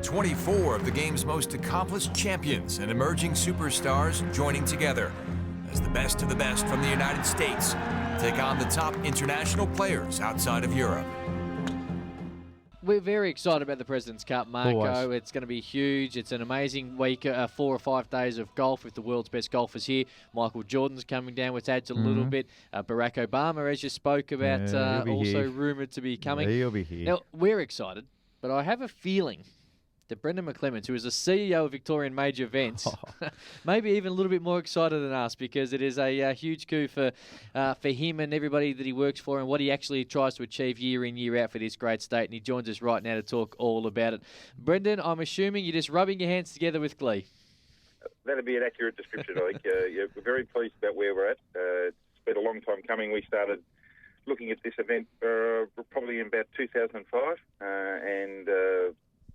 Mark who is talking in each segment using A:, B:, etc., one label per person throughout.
A: 24 of the game's most accomplished champions and emerging superstars joining together as the best of the best from the United States take on the top international players outside of Europe.
B: We're very excited about the President's Cup, Marco.
C: Always.
B: It's going to be huge. It's an amazing week, 4 or 5 days of golf with the world's best golfers here. Michael Jordan's coming down, which adds a little bit. Barack Obama, as you spoke about, also rumoured to be coming.
C: Yeah, he'll be here.
B: Now, we're excited, but I have a feeling that Brendan McClements, who is the CEO of Victorian Major Events, maybe even a little bit more excited than us, because it is a huge coup for him and everybody that he works for and what he actually tries to achieve year in, year out for this great state. And he joins us right now to talk all about it. Brendan, I'm assuming you're just rubbing your hands together with glee.
D: That'd be an accurate description, I think. We're very pleased about where we're at. It's been a long time coming. We started looking at this event probably in about 2005 and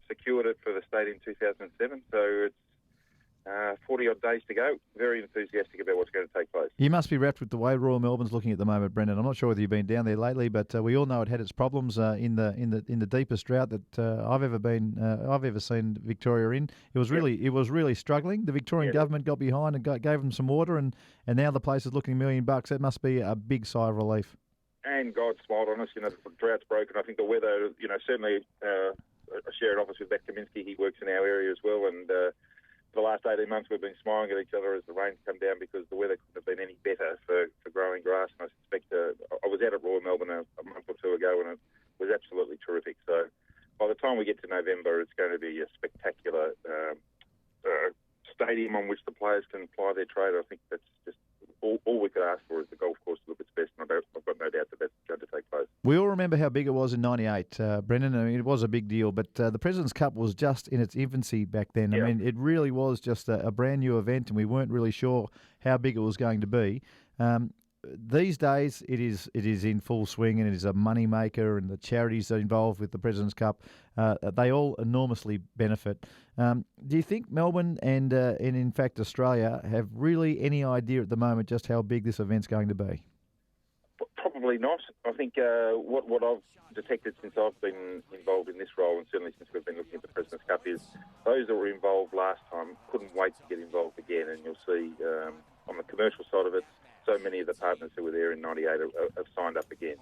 D: secured it for the state in 2007. So it's 40-odd days to go. Very enthusiastic about what's going to take place.
C: You must be wrapped with the way Royal Melbourne's looking at the moment, Brendan. I'm not sure whether you've been down there lately, but we all know it had its problems in the deepest drought that I've ever seen Victoria in. It was really struggling. The Victorian government got behind and gave them some water, and now the place is looking $1 million. That must be a big sigh of relief.
D: And God smiled on us. The drought's broken. I think the weather, certainly. I share an office with McClements. He works in our area as well, and for the last 18 months we've been smiling at each other as the rains come down, because the weather couldn't have been any better for growing grass. And I suspect I was out at Royal Melbourne a month or two ago, and it was absolutely terrific. So by the time we get to November, it's going to be a spectacular stadium on which the players can ply their trade. I think that's just all we could ask for, is the golf course to look its best, and I've got no doubt that that's going to take place.
C: We all remember how big it was in '98, Brendan. I mean, it was a big deal, but the President's Cup was just in its infancy back then.
D: Yeah.
C: I mean, it really was just a brand new event, and we weren't really sure how big it was going to be. These days, it is in full swing, and it is a money maker, and the charities that are involved with the President's Cup, they all enormously benefit. Do you think Melbourne and in fact Australia have really any idea at the moment just how big this event's going to be?
D: Probably not. I think what I've detected since I've been involved in this role, and certainly since we've been looking at the President's Cup, is those that were involved last time couldn't wait to get involved again. And you'll see on the commercial side of it, so many of the partners who were there in '98 have signed up again.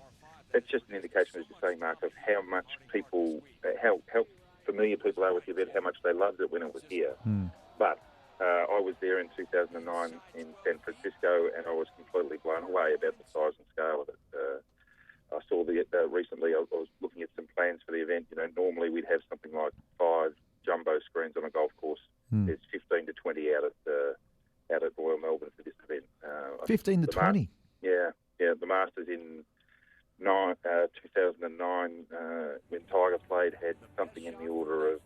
D: That's just an indication, as you're saying, Mark, of how much people, how familiar people are with the event, how much they loved it when it was here. But I was there in 2009 in San Francisco, and I was completely blown away about the size and scale of it. I saw recently, I was looking at some plans for the event. Normally we'd have something like 5 jumbo screens on a golf course. There's 15 to 20 out at Royal Melbourne for this event.
C: 15 to 20?
D: Yeah. The Masters in 2009, when Tiger played, had something in the order of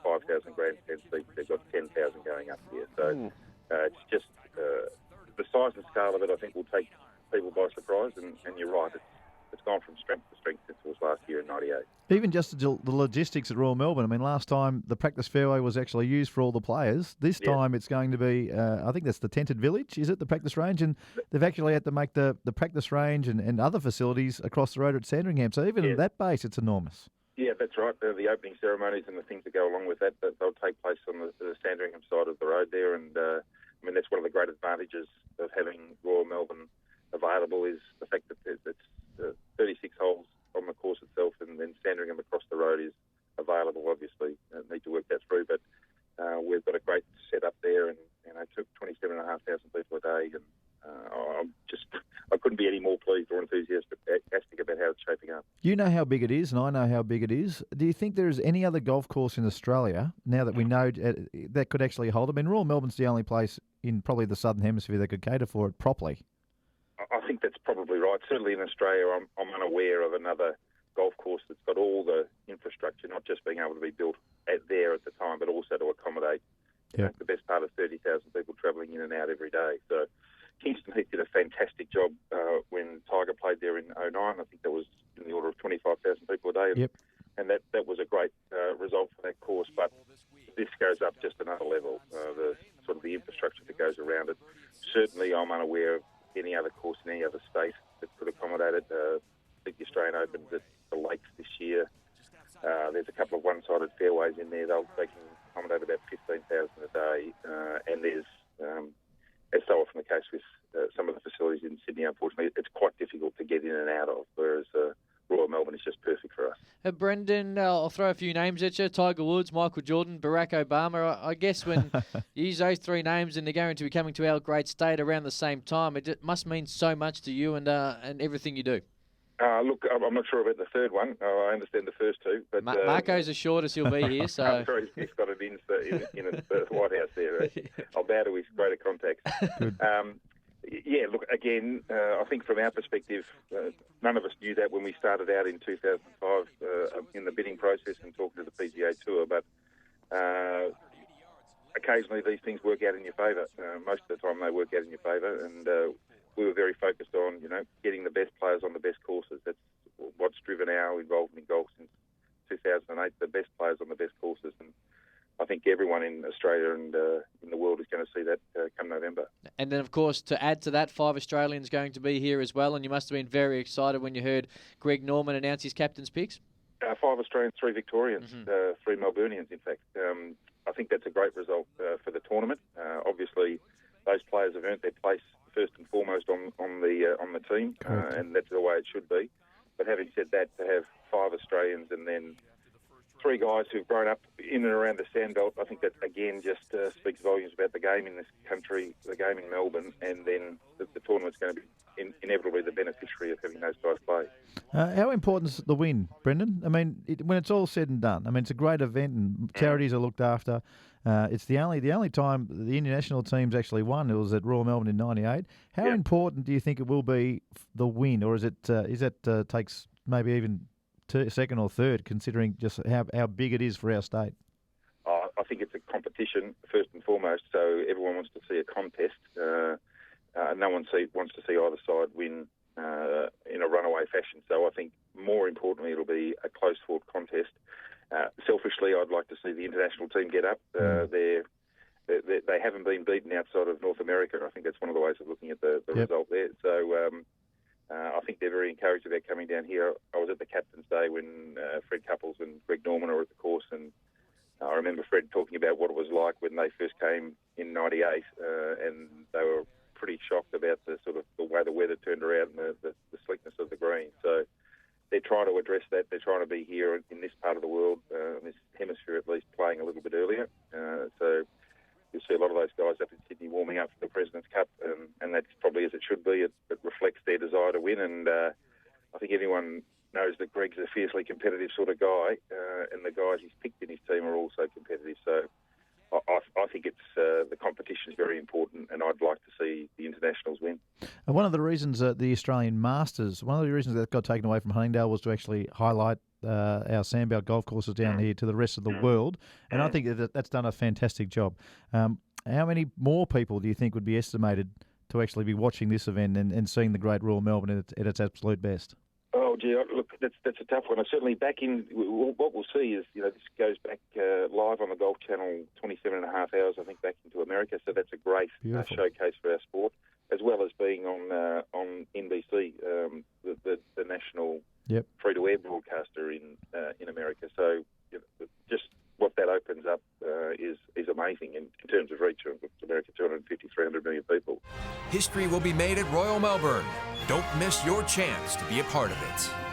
D: 5,000 grandstand seats. They've got 10,000 going up here. So it's just the size and scale of it, I think, will take people by surprise. And you're right, it's gone from strength to strength since it was last year in '98. Even
C: just the logistics at Royal Melbourne. I mean, last time the practice fairway was actually used for all the players. This time it's going to be, I think that's the tented village, is it, the practice range? And they've actually had to make the practice range and other facilities across the road at Sandringham. So even at that base, it's enormous.
D: Yeah, that's right. The opening ceremonies and the things that go along with that, they'll take place on the Sandringham side of the road there. And, that's one of the great advantages of having Royal Melbourne available, is the fact that it's 36 holes on the course itself, and then Sandringham across the road is available, obviously. Need to work that through, but we've got a great setup there, and I took 27,500 people a day, and I couldn't be any more pleased or enthusiastic about how it's shaping up.
C: You know how big it is, and I know how big it is. Do you think there is any other golf course in Australia, now that we know that could actually hold it? I mean, Royal Melbourne's the only place in probably the Southern Hemisphere that could cater for it properly.
D: I think that's probably right. Certainly in Australia, I'm unaware of another golf course that's got all the infrastructure, not just being able to be built there at the time, but also to accommodate the best part of 30,000 people travelling in and out every day. So Kingston Heath did a fantastic job when Tiger played there in '09. I think that was in the order of 25,000 people a day. And that was a great result for that course. But this goes up just another level, the sort of the infrastructure that goes around it. Certainly I'm unaware of any other course in any other state that could accommodate it. I think the Australian Open's at the Lakes this year. There's a couple of one-sided fairways in there. They can accommodate about 15,000 a day, and there's, as so often the case with some of the facilities in Sydney, unfortunately, it's quite difficult to get in and out of, whereas Royal Melbourne is just perfect for us.
B: Brendan, I'll throw a few names at you. Tiger Woods, Michael Jordan, Barack Obama. I guess when you use those three names and they're going to be coming to our great state around the same time, it must mean so much to you and everything you do.
D: Look, I'm not sure about the third one. I understand the first two. But
B: Marco's assured us he'll be here. So
D: I'm sure he's got it in the White House there. I'll bow to his greater contacts. Yeah, look, again, I think from our perspective, none of us knew that when we started out in 2005 in the bidding process and talking to the PGA Tour, but occasionally these things work out in your favour. Most of the time they work out in your favour, and we were very focused on, getting the best players on the best courses. That's what's driven our involvement in golf since 2008, the best players on the best courses. And I think everyone in Australia and in the world is going to see that come November. And
B: then, of course, to add to that, 5 Australians going to be here as well, and you must have been very excited when you heard Greg Norman announce his captain's picks.
D: 5 Australians, 3 Victorians, 3 Melburnians, in fact. I think that's a great result for the tournament. Obviously, those players have earned their place first and foremost on the team, and that's the way it should be. But having said that, to have 5 Australians and then 3 guys who've grown up in and around the Sandbelt, I think that, again, just speaks volumes about the game in this country, the game in Melbourne, and then the tournament's going to be inevitably the beneficiary of having those guys play.
C: How important is the win, Brendan? I mean, when it's all said and done, I mean, it's a great event and charities are looked after. It's the only time the international teams actually won. It was at Royal Melbourne in '98. How important do you think it will be, the win, or is it takes maybe even second or third, considering just how big it is for our state?
D: I think it's a competition first and foremost. So everyone wants to see a contest. No one wants to see either side win in a runaway fashion. So I think more importantly, it'll be a close-fought contest. Selfishly, I'd like to see the international team get up. They haven't been beaten outside of North America. I think that's one of the ways of looking at the result there. So I think they're very encouraged about coming down here. I was at the Captain's Day when Fred Couples and Greg Norman were at the course, and I remember Fred talking about what it was like when they first came in '98, and they were pretty shocked about the way the weather turned around and the slickness of the green. So they're trying to address that. They're trying to be here in this part of the world, this hemisphere at least, playing a little bit earlier. So you'll see a lot of those guys up in Sydney warming up for the President's Cup, and that's probably as it should be. It reflects their desire to win, and I think everyone knows that Greg's a fiercely competitive sort of guy, and the guys he's picked in his team are also competitive. So I think it's the competition is very important, and I'd like to see the internationals win.
C: And one of the reasons the Australian Masters, one of the reasons that got taken away from Huntingdale was to actually highlight our Sandbelt golf courses down here to the rest of the world, and I think that's done a fantastic job. How many more people do you think would be estimated to actually be watching this event and seeing the great Royal Melbourne at its absolute best?
D: Oh, gee, look, that's a tough one. Certainly back in, what we'll see is, this goes back live on the Golf Channel 27 and a half hours, I think, back into America. So that's a great showcase for our sport, as well as being on NBC, the national free-to-air broadcaster in America. So just what that opens up is amazing in terms of reach. America, 250, 300 million people.
A: History will be made at Royal Melbourne. Don't miss your chance to be a part of it.